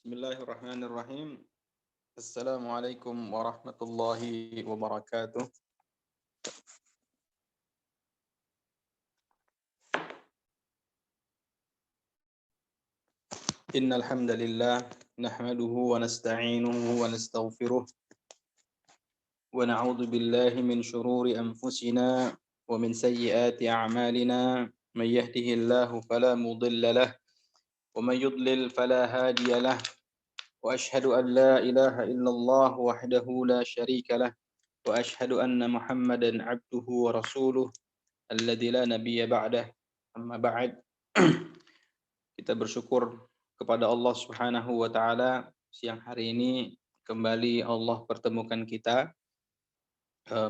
Bismillahirrahmanirrahim. Assalamualaikum warahmatullahi wabarakatuh. Innal hamdalillah nahmaduhu wa nasta'inuhu wa nastaghfiruh wa na'udzu billahi min shururi anfusina wa min sayyiati a'malina. May yahdihillahu fala mudilla lahu wa may yudlil fala hadiya lahu. Wa ashhadu an la ilaha illallah wahdahu la syarika lahu wa ashhadu anna Muhammadan 'abduhu wa rasuluh alladzi la nabiyya ba'dah. Amma ba'd. Kita bersyukur kepada Allah Subhanahu wa taala, siang hari ini kembali Allah pertemukan kita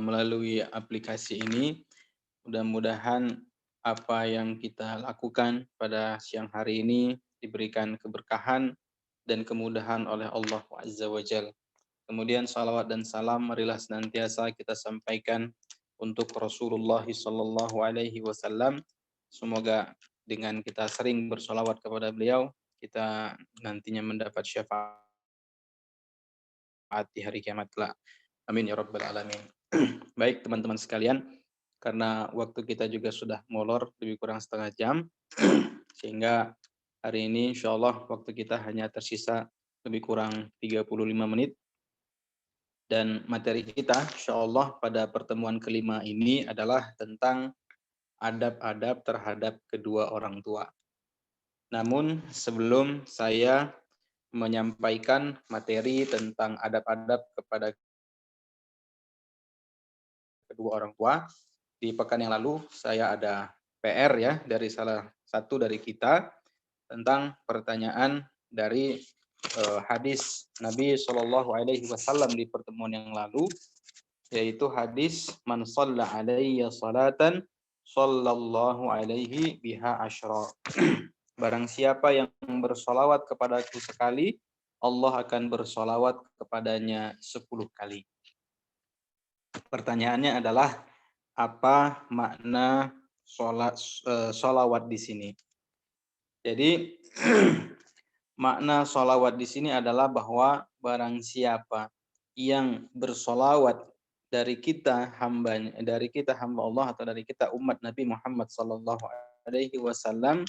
melalui aplikasi ini. Mudah-mudahan apa yang kita lakukan pada siang hari ini diberikan keberkahan dan kemudahan oleh Allah Azza wa Jalla. Kemudian salawat dan salam marilah senantiasa kita sampaikan untuk Rasulullah sallallahu alaihi wasallam. Semoga dengan kita sering bersolawat kepada beliau, kita nantinya mendapat syafaat di hari kiamat kelak. Amin ya rabbal alamin. Baik teman-teman sekalian, karena waktu kita juga sudah molor lebih kurang setengah jam, sehingga hari ini insya Allah waktu kita hanya tersisa lebih kurang 35 menit. Dan materi kita insya Allah pada pertemuan kelima ini adalah tentang adab-adab terhadap kedua orang tua. Namun sebelum saya menyampaikan materi tentang adab-adab kepada kedua orang tua, di pekan yang lalu saya ada PR ya dari salah satu dari kita tentang pertanyaan dari hadis Nabi Shallallahu Alaihi Wasallam di pertemuan yang lalu, yaitu hadis man shalla alayya salatan sallallahu alaihi biha asyra. Barang siapa yang bersolawat kepadaku sekali, Allah akan bersolawat kepadanya 10 kali. Pertanyaannya adalah, apa makna solawat di sini? Jadi makna solawat di sini adalah bahwa barang siapa yang bersolawat dari kita hamba Allah atau dari kita umat Nabi Muhammad sallallahu alaihi wasallam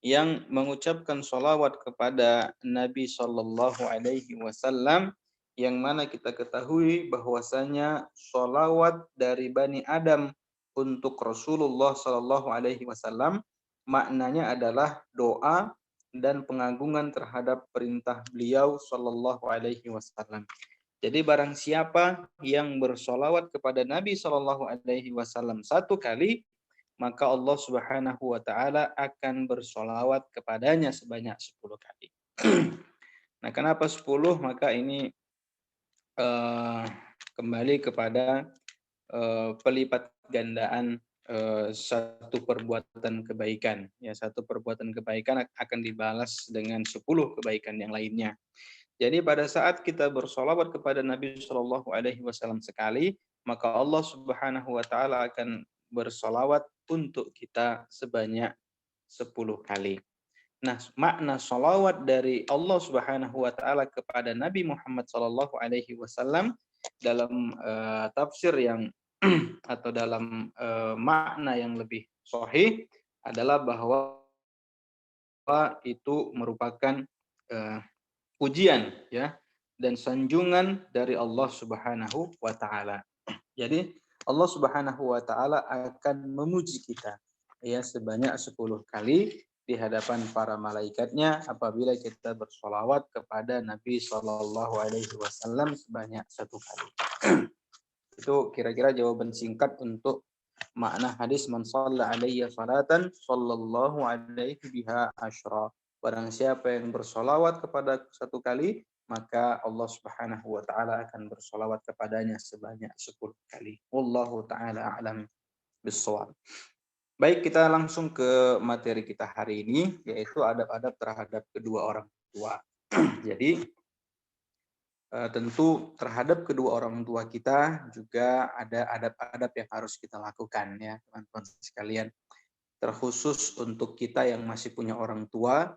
yang mengucapkan solawat kepada Nabi sallallahu alaihi wasallam, yang mana kita ketahui bahwasanya solawat dari Bani Adam untuk Rasulullah sallallahu alaihi wasallam maknanya adalah doa dan pengagungan terhadap perintah beliau sallallahu alaihi wasallam. Jadi barang siapa yang bersolawat kepada Nabi Shallallahu Alaihi Wasallam 1 kali, maka Allah Subhanahu Wa Taala akan bersolawat kepadanya sebanyak 10 kali. Nah, kenapa 10? Maka ini kembali kepada pelipat gandaan satu perbuatan kebaikan. Ya, satu perbuatan kebaikan akan dibalas dengan 10 kebaikan yang lainnya. Jadi pada saat kita bersolawat kepada Nabi Shallallahu Alaihi Wasallam sekali, maka Allah Subhanahu Wa Taala akan bersolawat untuk kita sebanyak 10 kali. Nah, makna solawat dari Allah Subhanahu Wa Taala kepada Nabi Muhammad Shallallahu Alaihi Wasallam dalam tafsir yang atau dalam makna yang lebih sahih adalah bahwa itu merupakan pujian ya dan sanjungan dari Allah Subhanahu wa taala. Jadi Allah Subhanahu wa taala akan memuji kita ya sebanyak 10 kali di hadapan para malaikatnya apabila kita bersolawat kepada Nabi Shallallahu alaihi wasallam sebanyak 1 kali. Itu kira-kira jawaban singkat untuk makna hadis man shalla alayya salatan sallallahu alaihi biha asyra. Barang siapa yang bersolawat kepada 1 kali, maka Allah Subhanahu wa taala akan bersolawat kepadanya sebanyak 10 kali. Wallahu taala a'lam bissawab. Baik, kita langsung ke materi kita hari ini, yaitu adab-adab terhadap kedua orang tua. Jadi tentu terhadap kedua orang tua kita juga ada adab-adab yang harus kita lakukan ya teman-teman sekalian. Terkhusus untuk kita yang masih punya orang tua,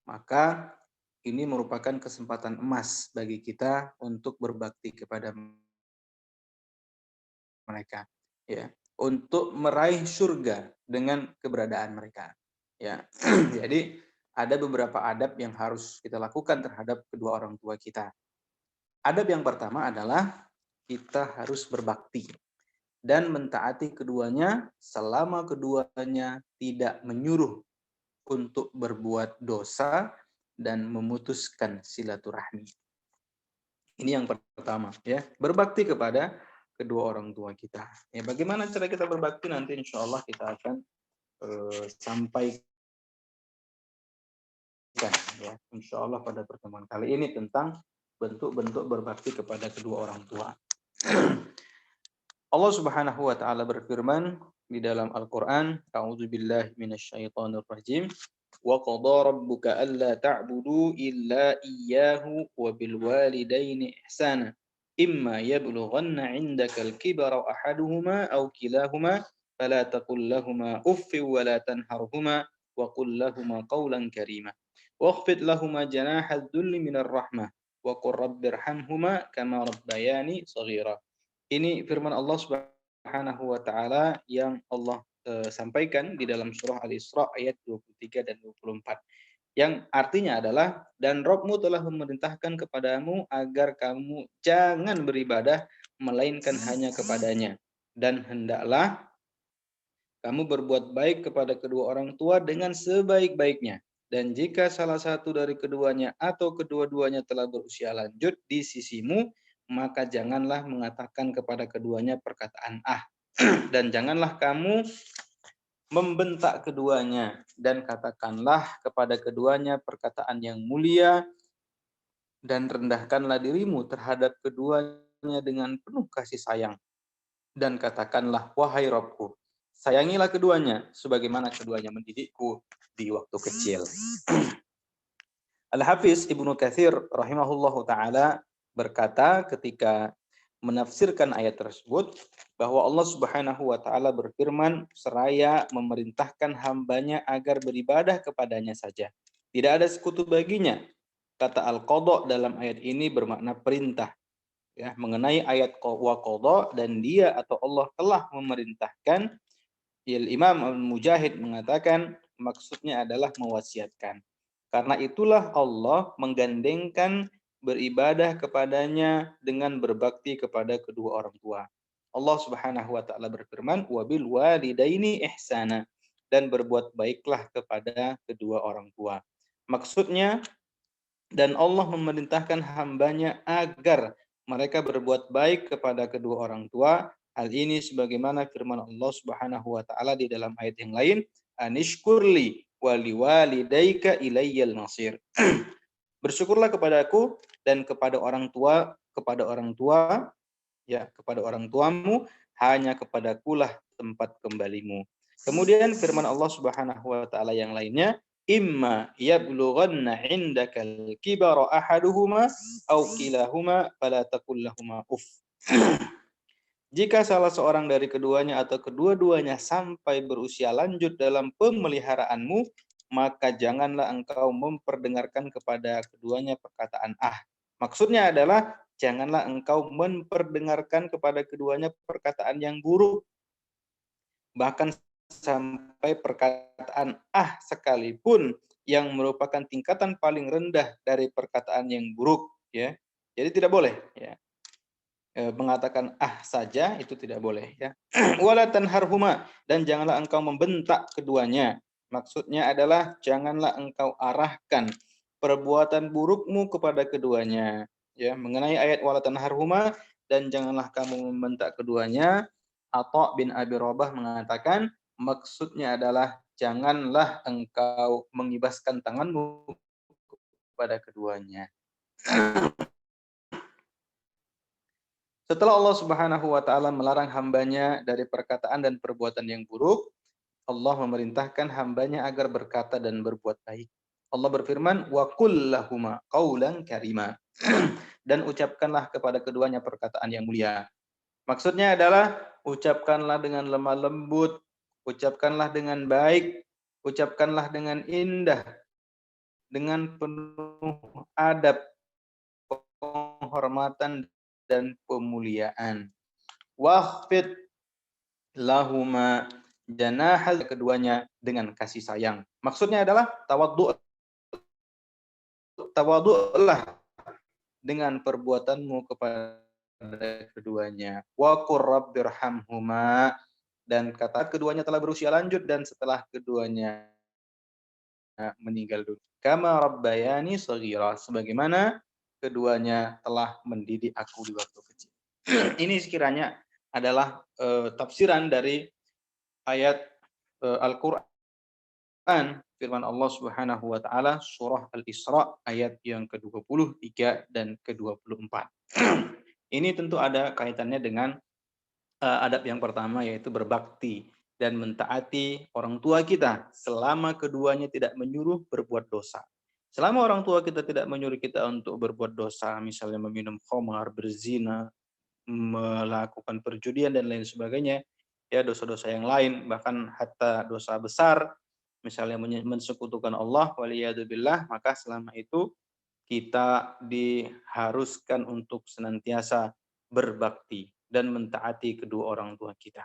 maka ini merupakan kesempatan emas bagi kita untuk berbakti kepada mereka, ya, untuk meraih surga dengan keberadaan mereka, ya. Jadi ada beberapa adab yang harus kita lakukan terhadap kedua orang tua kita. Adab yang pertama adalah kita harus berbakti dan mentaati keduanya selama keduanya tidak menyuruh untuk berbuat dosa dan memutuskan silaturahmi. Ini yang pertama, ya, berbakti kepada kedua orang tua kita. Ya, bagaimana cara kita berbakti nanti insya Allah kita akan sampaikan, ya, insya Allah pada pertemuan kali ini tentang bentuk-bentuk berbakti kepada kedua orang tua. Allah Subhanahu wa taala berfirman di dalam Al-Qur'an, A'udzubillahi minasyaitonir rajim. Wa qadha rabbuka alla ta'budu illa iyyahu wa bil walidaini ihsana. Imma yablughanna 'indaka al-kibara ahaduhuma aw kilahuma fala taqul lahumā uffin wa la tanharhumā wa qul lahumā qawlan karīmā. Wakhfid lahumā janāha adh-dhulli minar rahmah wa qur rabbirhamhumā kamā rabbayānī shaghīrā. Ini firman Allah Subhanahu wa taala yang Allah sampaikan di dalam surah Al-Isra ayat 23 dan 24. Yang artinya adalah, dan Rabb-mu telah memerintahkan kepadamu agar kamu jangan beribadah melainkan hanya kepadanya, dan hendaklah kamu berbuat baik kepada kedua orang tua dengan sebaik-baiknya. Dan jika salah satu dari keduanya atau kedua-duanya telah berusia lanjut di sisimu, maka janganlah mengatakan kepada keduanya perkataan ah. Dan janganlah kamu membentak keduanya, dan katakanlah kepada keduanya perkataan yang mulia, dan rendahkanlah dirimu terhadap keduanya dengan penuh kasih sayang. Dan katakanlah, wahai Rabbku, sayangilah keduanya sebagaimana keduanya mendidikku di waktu kecil. Al-Hafiz Ibnu Katsir rahimahullahu taala berkata ketika menafsirkan ayat tersebut, bahwa Allah Subhanahu wa taala berfirman seraya memerintahkan hambanya agar beribadah kepadanya saja. Tidak ada sekutu baginya. Kata al-qadha dalam ayat ini bermakna perintah. Ya, mengenai ayat wa qadha, dan dia atau Allah telah memerintahkan. Imam Al-Mujahid mengatakan maksudnya adalah mewasiatkan. Karena itulah Allah menggandengkan beribadah kepadanya dengan berbakti kepada kedua orang tua. Allah Subhanahu wa taala berfirman, "Wabil walidaini ihsana," dan berbuat baiklah kepada kedua orang tua. Maksudnya, dan Allah memerintahkan hambanya agar mereka berbuat baik kepada kedua orang tua. Hal ini sebagaimana firman Allah Subhanahu wa taala di dalam ayat yang lain, "Anishkurli wa liwalidayka ilayyal masir." Bersyukurlah kepadaku dan kepada orang tua, ya, kepada orang tuamu, hanya kepadakulah tempat kembalimu. Kemudian firman Allah Subhanahu wa taala yang lainnya, imma yablughanna 'indakal kibara ahaduhuma aw kilahuma fala taqul lahumā uff. Jika salah seorang dari keduanya atau kedua-duanya sampai berusia lanjut dalam pemeliharaanmu, maka janganlah engkau memperdengarkan kepada keduanya perkataan ah. Maksudnya adalah janganlah engkau memperdengarkan kepada keduanya perkataan yang buruk. Bahkan sampai perkataan ah sekalipun yang merupakan tingkatan paling rendah dari perkataan yang buruk, ya. Jadi tidak boleh, ya. Mengatakan ah saja itu tidak boleh, ya. Wala tanharhuma, dan janganlah engkau membentak keduanya. Maksudnya adalah janganlah engkau arahkan perbuatan burukmu kepada keduanya, ya. Mengenai ayat wala tanharhuma dan janganlah kamu membentak keduanya, Atha bin Abi Rabah mengatakan maksudnya adalah janganlah engkau mengibaskan tanganmu kepada keduanya. Setelah Allah Subhanahu wa taala melarang hambanya dari perkataan dan perbuatan yang buruk, Allah memerintahkan hambanya agar berkata dan berbuat baik. Allah berfirman, wa qul lahumā qawlan karīmā. Dan ucapkanlah kepada keduanya perkataan yang mulia. Maksudnya adalah ucapkanlah dengan lemah lembut, ucapkanlah dengan baik, ucapkanlah dengan indah, dengan penuh adab, penghormatan dan pemuliaan. Wahfid lahuma janahal, keduanya dengan kasih sayang. Maksudnya adalah tawadhu'lah dengan perbuatanmu kepada keduanya. Wa qur rabbirhamhuma, dan kata keduanya telah berusia lanjut dan setelah keduanya meninggal dunia. Kama rabbayani shaghira, sebagaimana keduanya telah mendidik aku di waktu kecil. Ini sekiranya adalah tafsiran dari ayat Al-Qur'an, firman Allah Subhanahu wa taala surah Al-Isra ayat yang ke-23 dan ke-24. Ini tentu ada kaitannya dengan adab yang pertama, yaitu berbakti dan mentaati orang tua kita selama keduanya tidak menyuruh berbuat dosa. Selama orang tua kita tidak menyuruh kita untuk berbuat dosa, misalnya meminum khamar, berzina, melakukan perjudian dan lain sebagainya, ya dosa-dosa yang lain, bahkan hatta dosa besar, misalnya mensekutukan Allah, waliyadzubillah, maka selama itu kita diharuskan untuk senantiasa berbakti dan mentaati kedua orang tua kita.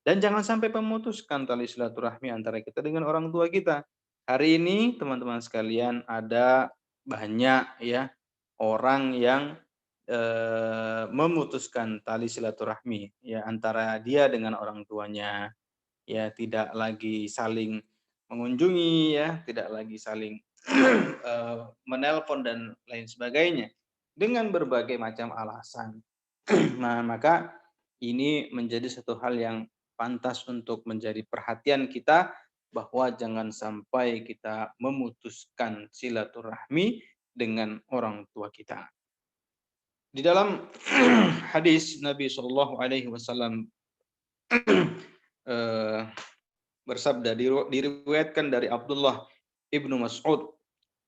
Dan jangan sampai memutuskan tali silaturahmi antara kita dengan orang tua kita. Hari ini teman-teman sekalian ada banyak ya orang yang memutuskan tali silaturahmi ya antara dia dengan orang tuanya, ya tidak lagi saling mengunjungi, ya tidak lagi saling menelpon dan lain sebagainya dengan berbagai macam alasan. Nah, maka ini menjadi satu hal yang pantas untuk menjadi perhatian kita, bahwa jangan sampai kita memutuskan silaturahmi dengan orang tua kita. Di dalam hadis Nabi Shallallahu Alaihi Wasallam bersabda, diriwayatkan dari Abdullah ibnu Mas'ud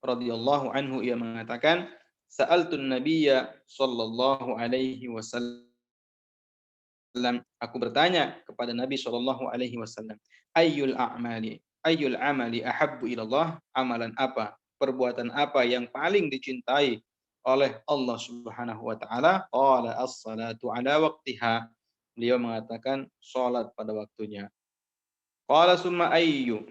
radhiyallahu anhu, ia mengatakan, sa'altun nabiyya sallallahu alaihi wasallam, aku bertanya kepada Nabi sallallahu alaihi wasallam, ayyul amali ahabbu ilallah, amalan apa, perbuatan apa yang paling dicintai oleh Allah Subhanahu wa taala? Qala as-salatu ala waqtiha, beliau mengatakan salat pada waktunya. Qala summa ayyu,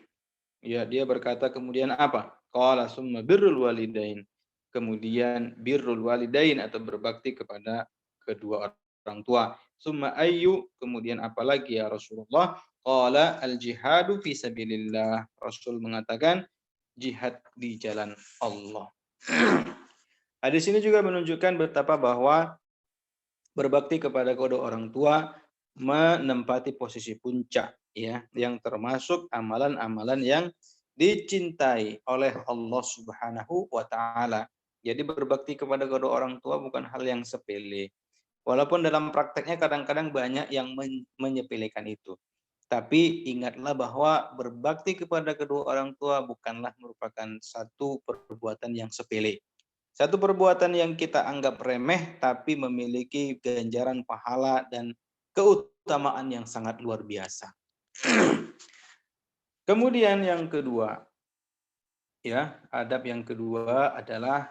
ya dia berkata kemudian apa? Qala summa birrul walidain, kemudian birrul walidain atau berbakti kepada kedua orang tua. Summa ayyu, kemudian apa lagi ya Rasulullah? Qala al jihadu fi sabilillah, Rasul mengatakan jihad di jalan Allah. Hadis ini juga menunjukkan betapa bahwa berbakti kepada kedua orang tua menempati posisi puncak, ya, yang termasuk amalan-amalan yang dicintai oleh Allah Subhanahu wa taala. Jadi berbakti kepada kedua orang tua bukan hal yang sepele. Walaupun dalam prakteknya kadang-kadang banyak yang menyepelekan itu. Tapi ingatlah bahwa berbakti kepada kedua orang tua bukanlah merupakan satu perbuatan yang sepele. Satu perbuatan yang kita anggap remeh, tapi memiliki ganjaran pahala dan keutamaan yang sangat luar biasa. Kemudian yang kedua, ya, adab yang kedua adalah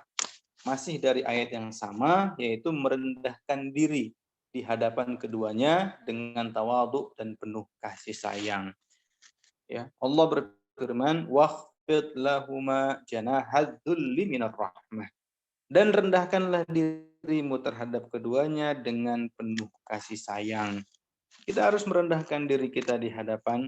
masih dari ayat yang sama, yaitu merendahkan diri di hadapan keduanya dengan tawadhu dan penuh kasih sayang. Ya, Allah berfirman, "Waqfid lahuma janahadzulli minar rahmah." Dan rendahkanlah dirimu terhadap keduanya dengan penuh kasih sayang. Kita harus merendahkan diri kita di hadapan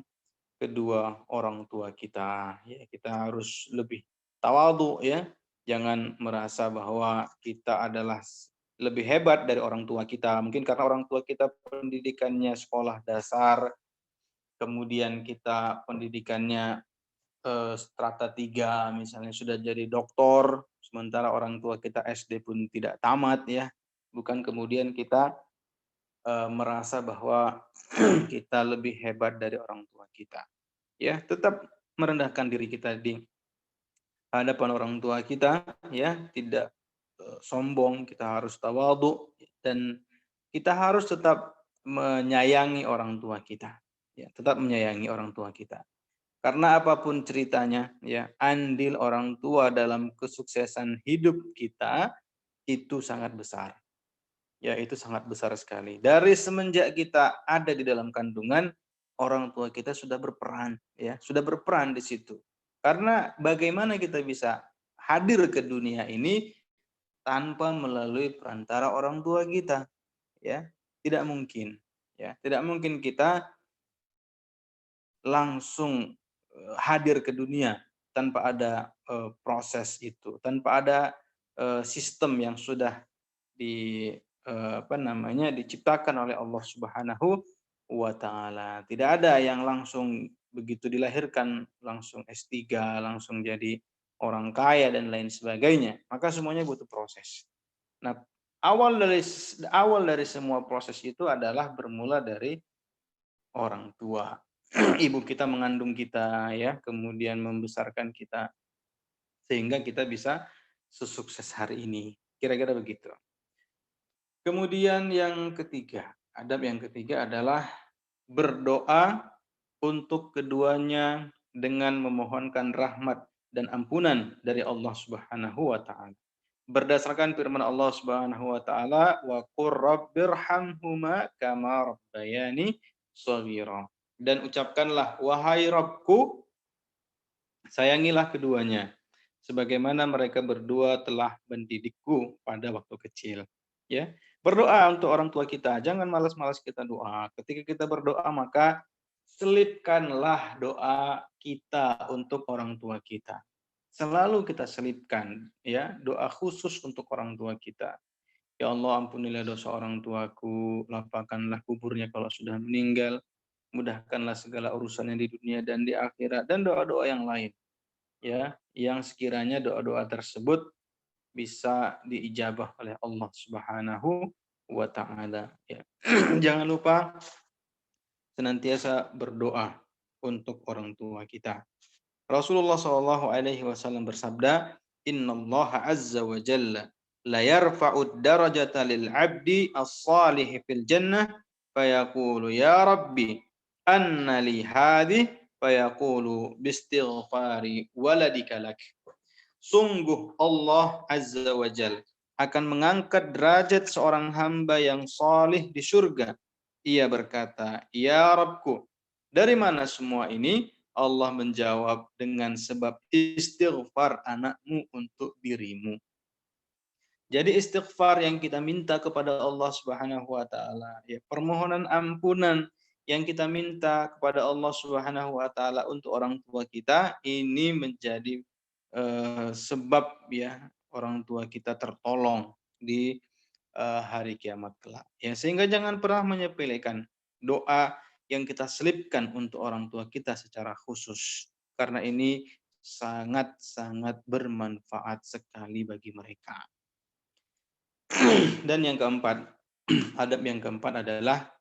kedua orang tua kita. Ya, kita harus lebih tawadhu, ya. Jangan merasa bahwa kita adalah lebih hebat dari orang tua kita. Mungkin karena orang tua kita pendidikannya sekolah dasar, kemudian kita pendidikannya strata 3 misalnya sudah jadi doktor, sementara orang tua kita SD pun tidak tamat, ya. Bukan kemudian kita merasa bahwa kita lebih hebat dari orang tua kita. Ya, tetap merendahkan diri kita di hadapan orang tua kita, ya, tidak sombong, kita harus tawadhu dan kita harus tetap menyayangi orang tua kita. Ya, tetap menyayangi orang tua kita. Karena apapun ceritanya, ya, andil orang tua dalam kesuksesan hidup kita itu sangat besar. Ya, itu sangat besar sekali. Dari semenjak kita ada di dalam kandungan, orang tua kita sudah berperan, ya, sudah berperan di situ. Karena bagaimana kita bisa hadir ke dunia ini tanpa melalui perantara orang tua kita, ya? Tidak mungkin, ya. Tidak mungkin kita langsung hadir ke dunia tanpa ada proses itu, tanpa ada sistem yang sudah diciptakan oleh Allah Subhanahu wa taala. Tidak ada yang langsung begitu dilahirkan langsung S3, langsung jadi orang kaya dan lain sebagainya. Maka semuanya butuh proses. Nah, awal dari semua proses itu adalah bermula dari orang tua. Ibu kita mengandung kita, ya, kemudian membesarkan kita sehingga kita bisa sesukses hari ini. Kira-kira begitu. Kemudian yang ketiga, adab yang ketiga adalah berdoa untuk keduanya dengan memohonkan rahmat dan ampunan dari Allah Subhanahu wa taala. Berdasarkan firman Allah Subhanahu wa taala, "Wa qur rabbirhamhuma kama rabbayani shaghira." Dan ucapkanlah, "Wahai Rabbku, sayangilah keduanya sebagaimana mereka berdua telah mendidikku pada waktu kecil." Ya. Berdoa untuk orang tua kita, jangan malas-malas kita doa. Ketika kita berdoa maka selipkanlah doa kita untuk orang tua kita. Selalu kita selipkan, ya, doa khusus untuk orang tua kita. Ya Allah, ampunilah dosa orang tuaku, lapangkanlah kuburnya kalau sudah meninggal, mudahkanlah segala urusannya di dunia dan di akhirat, dan doa-doa yang lain, ya, yang sekiranya doa-doa tersebut bisa diijabah oleh Allah Subhanahu wa taala, ya. Jangan lupa senantiasa berdoa untuk orang tua kita. Rasulullah Shallallahu alaihi wasallam bersabda, "Innallaha azza wa jalla la yarfa'u darajata lil 'abdi as-salih fil jannah fayaqulu ya rabbi anna li hadhi fayaqulu bistighfari waladika lak." Sungguh Allah Azza wa Jal akan mengangkat derajat seorang hamba yang salih di surga. Ia berkata, "Ya Rabbku, dari mana semua ini?" Allah menjawab, dengan sebab istighfar anakmu untuk dirimu. Jadi istighfar yang kita minta kepada Allah Subhanahu wa taala, ya, permohonan ampunan yang kita minta kepada Allah Subhanahu wa taala untuk orang tua kita ini menjadi sebab, ya, orang tua kita tertolong di hari kiamat kelak. Ya, sehingga jangan pernah menyepelekan doa yang kita selipkan untuk orang tua kita secara khusus, karena ini sangat-sangat bermanfaat sekali bagi mereka. Dan yang keempat, adab yang keempat adalah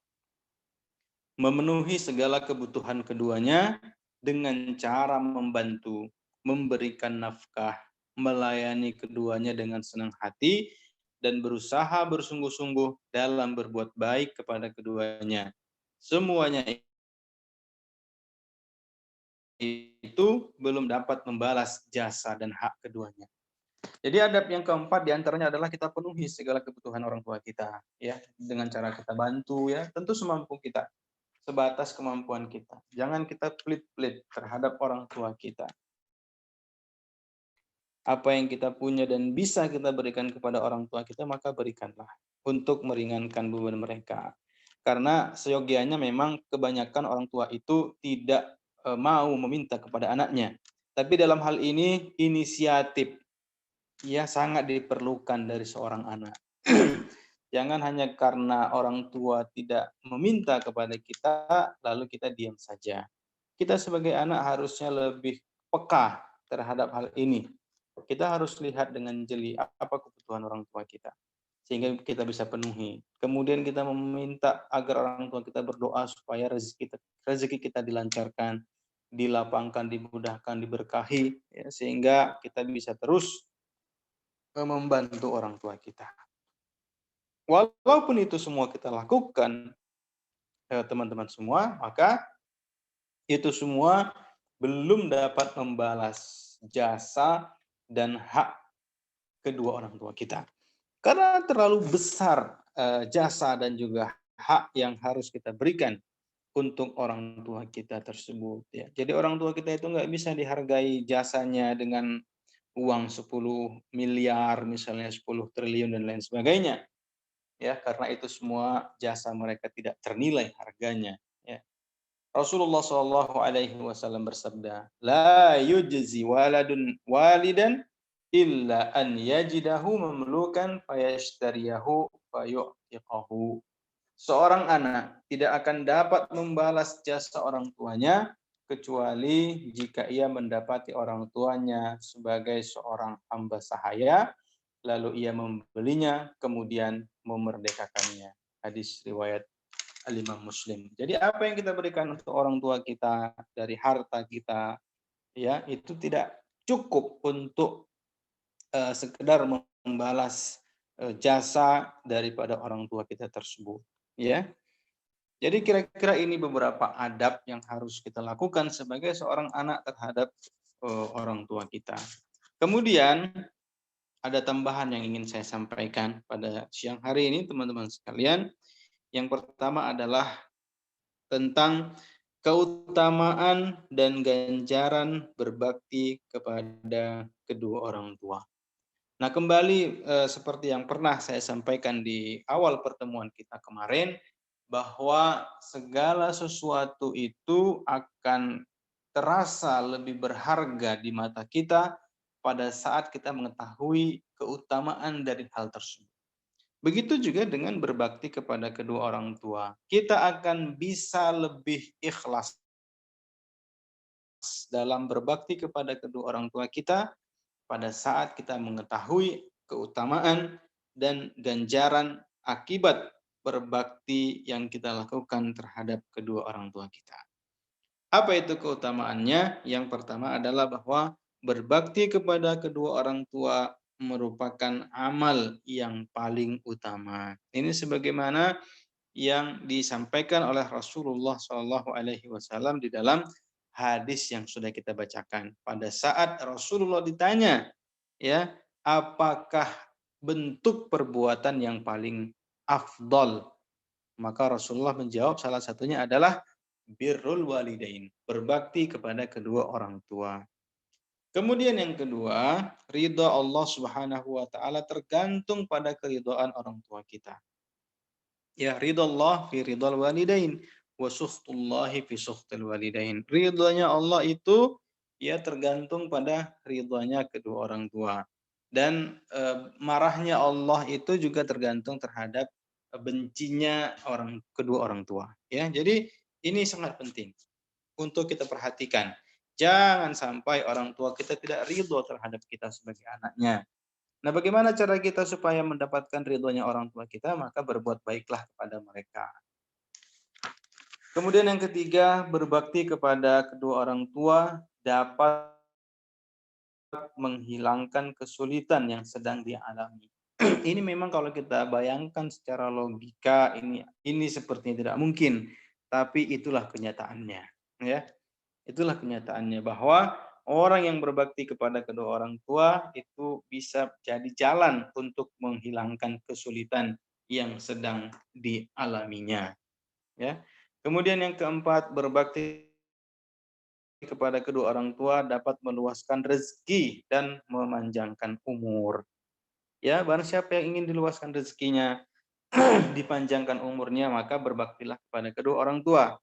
memenuhi segala kebutuhan keduanya dengan cara membantu, memberikan nafkah, melayani keduanya dengan senang hati, dan berusaha bersungguh-sungguh dalam berbuat baik kepada keduanya. Semuanya itu belum dapat membalas jasa dan hak keduanya. Jadi adab yang keempat diantaranya adalah kita penuhi segala kebutuhan orang tua kita, ya, dengan cara kita bantu, ya, tentu semampu kita, sebatas kemampuan kita. Jangan kita pelit-pelit terhadap orang tua kita. Apa yang kita punya dan bisa kita berikan kepada orang tua kita, maka berikanlah untuk meringankan beban mereka. Karena seyogianya memang kebanyakan orang tua itu tidak mau meminta kepada anaknya. Tapi dalam hal ini inisiatif, ya, sangat diperlukan dari seorang anak. Jangan hanya karena orang tua tidak meminta kepada kita, lalu kita diam saja. Kita sebagai anak harusnya lebih peka terhadap hal ini. Kita harus lihat dengan jeli apa kebutuhan orang tua kita, sehingga kita bisa penuhi. Kemudian kita meminta agar orang tua kita berdoa supaya rezeki kita dilancarkan, dilapangkan, dimudahkan, diberkahi, ya, sehingga kita bisa terus membantu orang tua kita. Walaupun itu semua kita lakukan, teman-teman semua, maka itu semua belum dapat membalas jasa dan hak kedua orang tua kita. Karena terlalu besar jasa dan juga hak yang harus kita berikan untuk orang tua kita tersebut ya. Jadi orang tua kita itu nggak bisa dihargai jasanya dengan uang 10 miliar misalnya 10 triliun dan lain sebagainya ya, karena itu semua jasa mereka tidak ternilai harganya ya. Rasulullah Shallallahu Alaihi Wasallam bersabda, la yujzi waladun walidan illa an yajidahu mamlukan fayashtariyahu fayu'tiqahu. Seorang anak tidak akan dapat membalas jasa orang tuanya kecuali jika ia mendapati orang tuanya sebagai seorang hamba sahaya, lalu ia membelinya, kemudian memerdekakannya. Hadis riwayat Al-Imam Muslim. Jadi apa yang kita berikan untuk orang tua kita dari harta kita, ya itu tidak cukup untuk sekedar membalas jasa daripada orang tua kita tersebut, ya. Jadi kira-kira ini beberapa adab yang harus kita lakukan sebagai seorang anak terhadap orang tua kita. Kemudian ada tambahan yang ingin saya sampaikan pada siang hari ini, teman-teman sekalian. Yang pertama adalah tentang keutamaan dan ganjaran berbakti kepada kedua orang tua. Nah, kembali seperti yang pernah saya sampaikan di awal pertemuan kita kemarin, bahwa segala sesuatu itu akan terasa lebih berharga di mata kita pada saat kita mengetahui keutamaan dari hal tersebut. Begitu juga dengan berbakti kepada kedua orang tua. Kita akan bisa lebih ikhlas dalam berbakti kepada kedua orang tua kita pada saat kita mengetahui keutamaan dan ganjaran akibat berbakti yang kita lakukan terhadap kedua orang tua kita. Apa itu keutamaannya? Yang pertama adalah bahwa berbakti kepada kedua orang tua merupakan amal yang paling utama. Ini sebagaimana yang disampaikan oleh Rasulullah Shallallahu Alaihi Wasallam di dalam hadis yang sudah kita bacakan. Pada saat Rasulullah ditanya, ya, apakah bentuk perbuatan yang paling afdol? Maka Rasulullah menjawab salah satunya adalah birrul walidain, berbakti kepada kedua orang tua. Kemudian yang kedua, ridha Allah Subhanahu wa taala tergantung pada keridhaan orang tua kita. Ya, ridallah fi ridal walidain wa sukhtullahi fi sukhtil walidain. Ridhanya Allah itu ya tergantung pada ridhanya kedua orang tua. Dan marahnya Allah itu juga tergantung terhadap bencinya kedua orang tua. Ya, jadi ini sangat penting untuk kita perhatikan. Jangan sampai orang tua kita tidak ridho terhadap kita sebagai anaknya. Nah, bagaimana cara kita supaya mendapatkan ridhonya orang tua kita? Maka berbuat baiklah kepada mereka. Kemudian yang ketiga, berbakti kepada kedua orang tua dapat menghilangkan kesulitan yang sedang dialami. Ini memang kalau kita bayangkan secara logika ini sepertinya tidak mungkin, tapi itulah kenyataannya, ya. Itulah kenyataannya bahwa orang yang berbakti kepada kedua orang tua itu bisa jadi jalan untuk menghilangkan kesulitan yang sedang dialaminya, ya. Kemudian yang keempat, berbakti kepada kedua orang tua dapat meluaskan rezeki dan memanjangkan umur. Ya, barang siapa yang ingin diluaskan rezekinya, dipanjangkan umurnya, maka berbaktilah kepada kedua orang tua.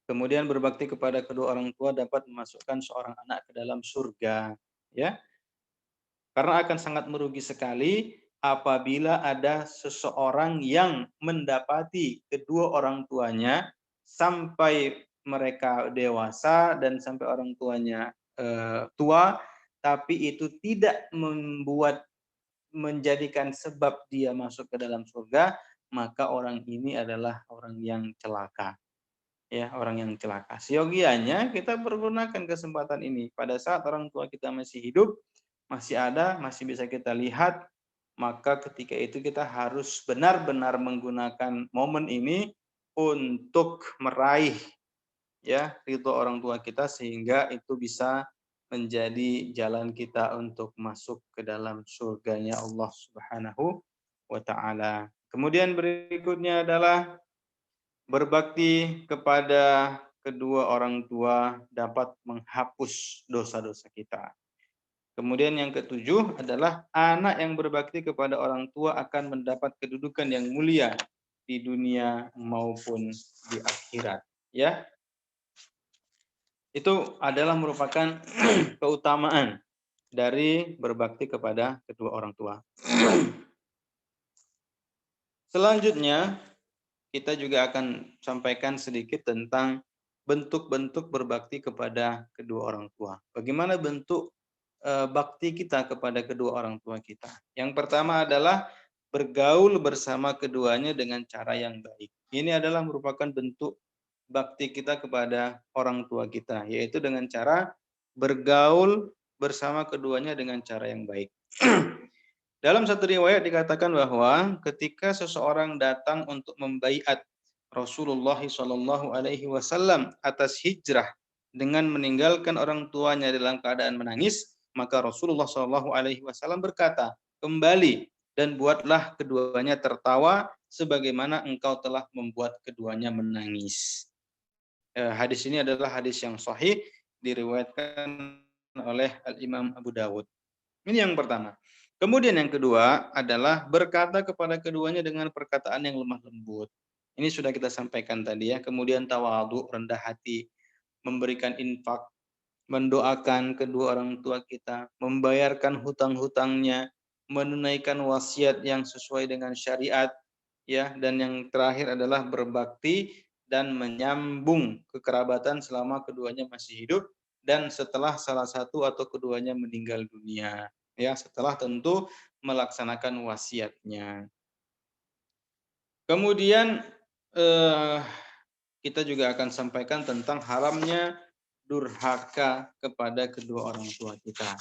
Kemudian berbakti kepada kedua orang tua dapat memasukkan seorang anak ke dalam surga, ya. Karena akan sangat merugi sekali apabila ada seseorang yang mendapati kedua orang tuanya sampai mereka dewasa dan sampai orang tuanya tua, tapi itu tidak menjadikan sebab dia masuk ke dalam surga, maka orang ini adalah orang yang celaka. Ya, orang yang celaka. Seyogianya kita pergunakan kesempatan ini. Pada saat orang tua kita masih hidup, masih ada, masih bisa kita lihat, maka ketika itu kita harus benar-benar menggunakan momen ini untuk meraih ya ridho orang tua kita, sehingga itu bisa menjadi jalan kita untuk masuk ke dalam surganya Allah Subhanahu wa taala. Kemudian berikutnya adalah berbakti kepada kedua orang tua dapat menghapus dosa-dosa kita. Kemudian yang ketujuh adalah anak yang berbakti kepada orang tua akan mendapat kedudukan yang mulia di dunia maupun di akhirat. Ya, itu adalah merupakan keutamaan dari berbakti kepada kedua orang tua. Selanjutnya, kita juga akan sampaikan sedikit tentang bentuk-bentuk berbakti kepada kedua orang tua. Bagaimana bentuk bakti kita kepada kedua orang tua kita? Yang pertama adalah bergaul bersama keduanya dengan cara yang baik. Ini adalah merupakan bentuk bakti kita kepada orang tua kita, yaitu dengan cara bergaul bersama keduanya dengan cara yang baik. Dalam satu riwayat dikatakan bahwa ketika seseorang datang untuk membaiat Rasulullah Shallallahu Alaihi Wasallam atas hijrah dengan meninggalkan orang tuanya dalam keadaan menangis, maka Rasulullah Shallallahu Alaihi Wasallam berkata, kembali dan buatlah keduanya tertawa sebagaimana engkau telah membuat keduanya menangis. Hadis ini adalah hadis yang sahih, diriwayatkan oleh Al-Imam Abu Dawud. Ini yang pertama. Kemudian yang kedua adalah berkata kepada keduanya dengan perkataan yang lemah lembut. Ini sudah kita sampaikan tadi ya. Kemudian tawadhu, rendah hati, memberikan infak, mendoakan kedua orang tua kita, membayarkan hutang-hutangnya, menunaikan wasiat yang sesuai dengan syariat, ya, dan yang terakhir adalah berbakti dan menyambung kekerabatan selama keduanya masih hidup dan setelah salah satu atau keduanya meninggal dunia, ya, setelah tentu melaksanakan wasiatnya. Kemudian kita juga akan sampaikan tentang haramnya durhaka kepada kedua orang tua kita.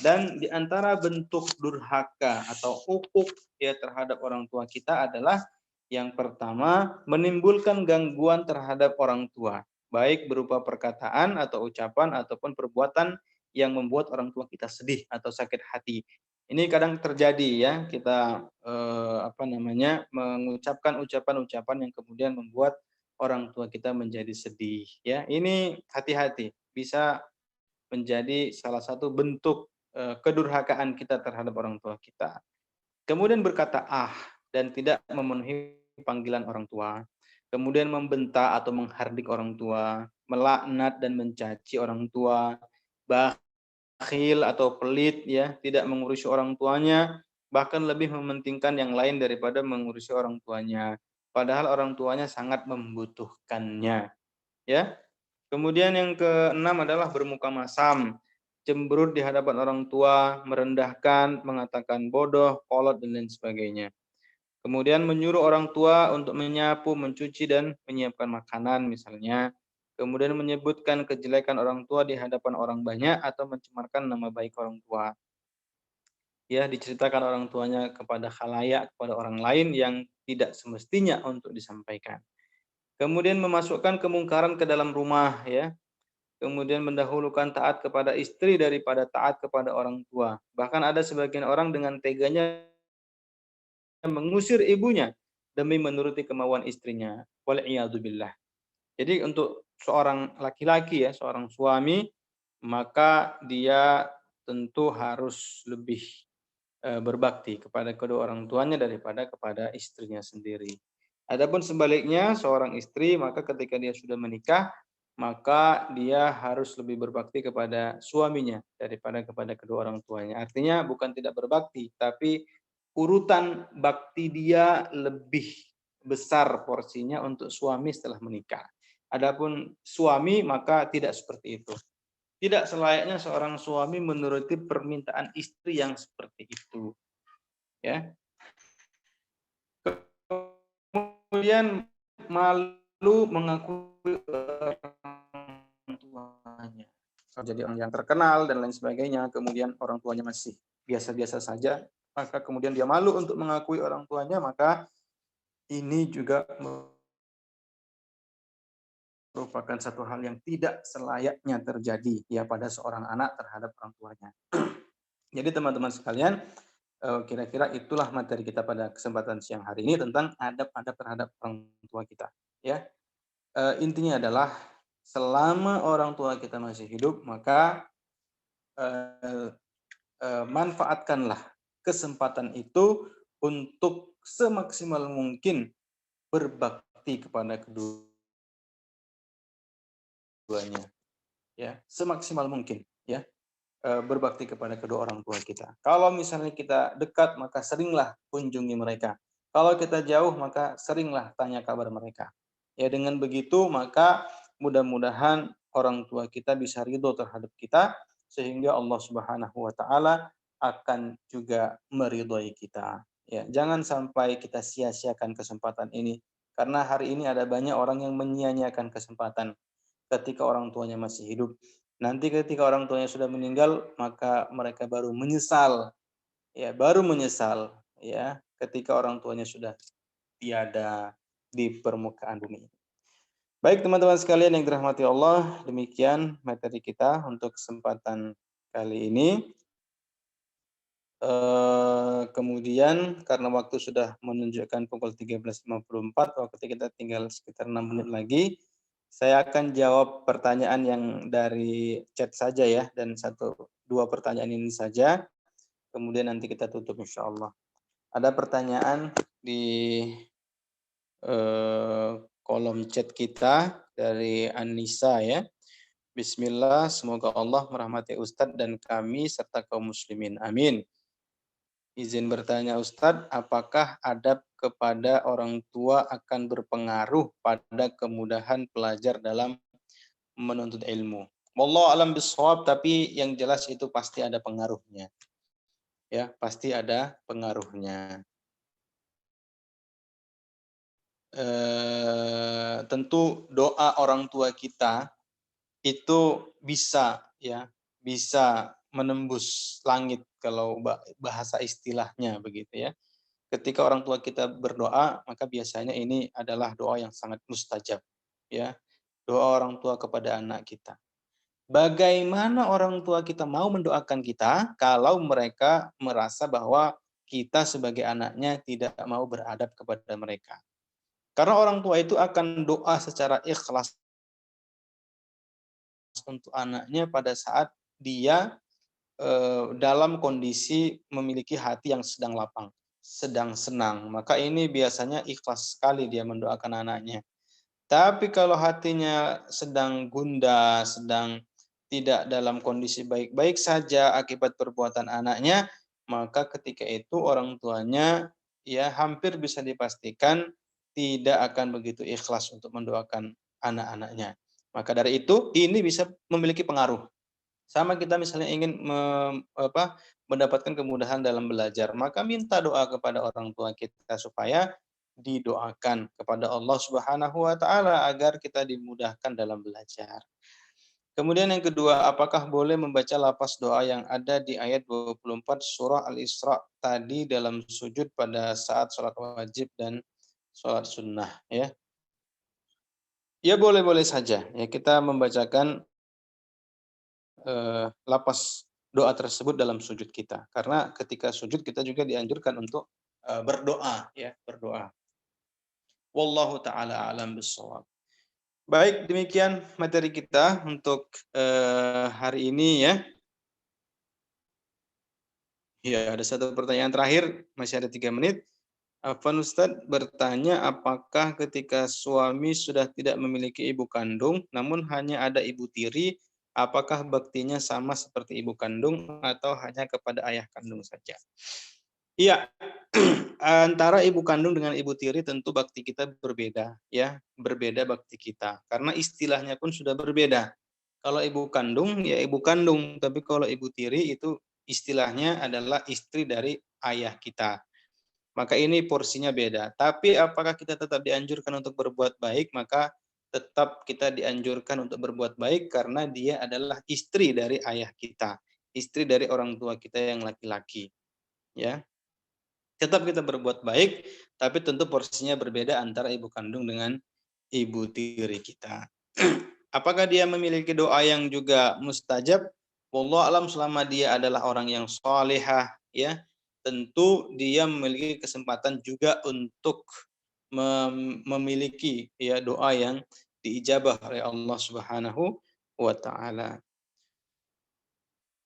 Dan di antara bentuk durhaka atau ukuk ya terhadap orang tua kita adalah yang pertama menimbulkan gangguan terhadap orang tua, baik berupa perkataan atau ucapan ataupun perbuatan yang membuat orang tua kita sedih atau sakit hati. Ini kadang terjadi ya, kita mengucapkan ucapan-ucapan yang kemudian membuat orang tua kita menjadi sedih ya. Ini hati-hati, bisa menjadi salah satu bentuk kedurhakaan kita terhadap orang tua kita. Kemudian berkata dan tidak memenuhi panggilan orang tua. Kemudian membentak atau menghardik orang tua, melaknat dan mencaci orang tua, bakhil atau pelit ya, tidak mengurusi orang tuanya, bahkan lebih mementingkan yang lain daripada mengurusi orang tuanya. Padahal orang tuanya sangat membutuhkannya, ya. Kemudian yang keenam adalah bermuka masam, cemberut di hadapan orang tua, merendahkan, mengatakan bodoh, kolot, dan lain sebagainya. Kemudian menyuruh orang tua untuk menyapu, mencuci, dan menyiapkan makanan misalnya. Kemudian menyebutkan kejelekan orang tua di hadapan orang banyak atau mencemarkan nama baik orang tua. Ya, diceritakan orang tuanya kepada khalayak, kepada orang lain yang tidak semestinya untuk disampaikan. Kemudian memasukkan kemungkaran ke dalam rumah ya. Kemudian mendahulukan taat kepada istri daripada taat kepada orang tua. Bahkan ada sebagian orang dengan teganya mengusir ibunya demi menuruti kemauan istrinya. Wal'iyadzubillah. Jadi untuk seorang laki-laki ya, seorang suami, maka dia tentu harus lebih berbakti kepada kedua orang tuanya daripada kepada istrinya sendiri. Adapun sebaliknya, seorang istri maka ketika dia sudah menikah, maka dia harus lebih berbakti kepada suaminya daripada kepada kedua orang tuanya. Artinya bukan tidak berbakti, tapi urutan bakti dia lebih besar porsinya untuk suami setelah menikah. Adapun suami maka tidak seperti itu. Tidak selayaknya seorang suami menuruti permintaan istri yang seperti itu. Ya. Kemudian malu mengakui orang tuanya. Jadi orang yang terkenal dan lain sebagainya, kemudian orang tuanya masih biasa-biasa saja, maka kemudian dia malu untuk mengakui orang tuanya, maka ini juga merupakan satu hal yang tidak selayaknya terjadi ya pada seorang anak terhadap orang tuanya. Jadi teman-teman sekalian, kira-kira itulah materi kita pada kesempatan siang hari ini tentang adab-adab terhadap orang tua kita, ya. Intinya adalah selama orang tua kita masih hidup, maka eh, manfaatkanlah kesempatan itu untuk semaksimal mungkin berbakti kepada keduanya, ya, semaksimal mungkin, ya. Berbakti kepada kedua orang tua kita. Kalau misalnya kita dekat, maka seringlah kunjungi mereka. Kalau kita jauh, maka seringlah tanya kabar mereka. Ya, dengan begitu maka mudah-mudahan orang tua kita bisa ridho terhadap kita sehingga Allah Subhanahu wa taala akan juga meridhoi kita. Ya, jangan sampai kita sia-siakan kesempatan ini karena hari ini ada banyak orang yang menyia-nyiakan kesempatan ketika orang tuanya masih hidup. Nanti ketika orang tuanya sudah meninggal, maka mereka baru menyesal, ya, ketika orang tuanya sudah tiada di permukaan bumi. Baik teman-teman sekalian yang dirahmati Allah, demikian materi kita untuk kesempatan kali ini. Kemudian karena waktu sudah menunjukkan pukul 13.54, waktu kita tinggal sekitar 6 menit lagi, saya akan jawab pertanyaan yang dari chat saja ya, dan 1-2 pertanyaan ini saja, kemudian nanti kita tutup insya Allah. Ada pertanyaan di kolom chat kita dari Anissa ya. Bismillah, semoga Allah merahmati Ustadz dan kami serta kaum muslimin. Amin. Izin bertanya Ustadz, apakah adab kepada orang tua akan berpengaruh pada kemudahan pelajar dalam menuntut ilmu? Wallahu alam bisawab, tapi yang jelas itu pasti ada pengaruhnya. Ya, pasti ada pengaruhnya. Tentu doa orang tua kita itu bisa ya, bisa menembus langit kalau bahasa istilahnya begitu ya. Ketika orang tua kita berdoa, maka biasanya ini adalah doa yang sangat mustajab ya. Doa orang tua kepada anak kita. Bagaimana orang tua kita mau mendoakan kita kalau mereka merasa bahwa kita sebagai anaknya tidak mau beradab kepada mereka. Karena orang tua itu akan doa secara ikhlas untuk anaknya pada saat dia dalam kondisi memiliki hati yang sedang lapang, sedang senang. Maka ini biasanya ikhlas sekali dia mendoakan anaknya. Tapi kalau hatinya sedang gundah, sedang tidak dalam kondisi baik-baik saja akibat perbuatan anaknya, maka ketika itu orang tuanya ya hampir bisa dipastikan tidak akan begitu ikhlas untuk mendoakan anak-anaknya. Maka dari itu ini bisa memiliki pengaruh. Sama kita misalnya ingin mendapatkan kemudahan dalam belajar, maka minta doa kepada orang tua kita supaya didoakan kepada Allah Subhanahu wa taala agar kita dimudahkan dalam belajar. Kemudian yang kedua, apakah boleh membaca lafaz doa yang ada di ayat 24 surah Al-Isra tadi dalam sujud pada saat sholat wajib dan sholat sunnah ya? Ya boleh-boleh saja ya, kita membacakan lafaz doa tersebut dalam sujud kita. Karena ketika sujud kita juga dianjurkan untuk berdoa ya, berdoa. Wallahu taala alam bissawab. Baik, demikian materi kita untuk hari ini ya. Ya, ada satu pertanyaan terakhir, masih ada 3 menit. Afwan Ustadz bertanya, apakah ketika suami sudah tidak memiliki ibu kandung, namun hanya ada ibu tiri, apakah baktinya sama seperti ibu kandung atau hanya kepada ayah kandung saja? Iya, antara ibu kandung dengan ibu tiri tentu bakti kita berbeda, ya, berbeda bakti kita, karena istilahnya pun sudah berbeda. Kalau ibu kandung, ya ibu kandung, tapi kalau ibu tiri itu istilahnya adalah istri dari ayah kita. Maka ini porsinya beda. Tapi apakah kita tetap dianjurkan untuk berbuat baik? Maka tetap kita dianjurkan untuk berbuat baik karena dia adalah istri dari ayah kita, istri dari orang tua kita yang laki-laki. Ya, tetap kita berbuat baik, tapi tentu porsinya berbeda antara ibu kandung dengan ibu tiri kita. Apakah dia memiliki doa yang juga mustajab? Wallahu alam, selama dia adalah orang yang salihah, ya, tentu dia memiliki kesempatan juga untuk memiliki ya doa yang diijabah oleh Allah Subhanahu wa taala.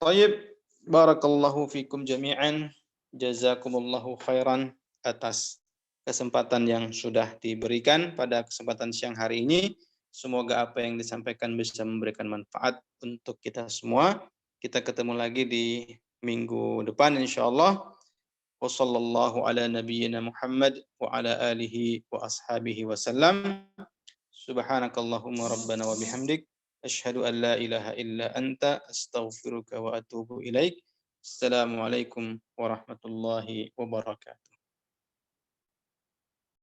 Baik, barakallahu fikum jami'an. Jazakumullahu khairan atas kesempatan yang sudah diberikan pada kesempatan siang hari ini. Semoga apa yang disampaikan bisa memberikan manfaat untuk kita semua. Kita ketemu lagi di minggu depan insyaallah. Wa sallallahu ala nabiyyina Muhammad wa ala alihi wa ashabihi wasallam. Subhanakallahumma rabbana wa bihamdik asyhadu an la ilaha illa anta astaghfiruka wa atubu ilaik. Assalamualaikum warahmatullahi wabarakatuh.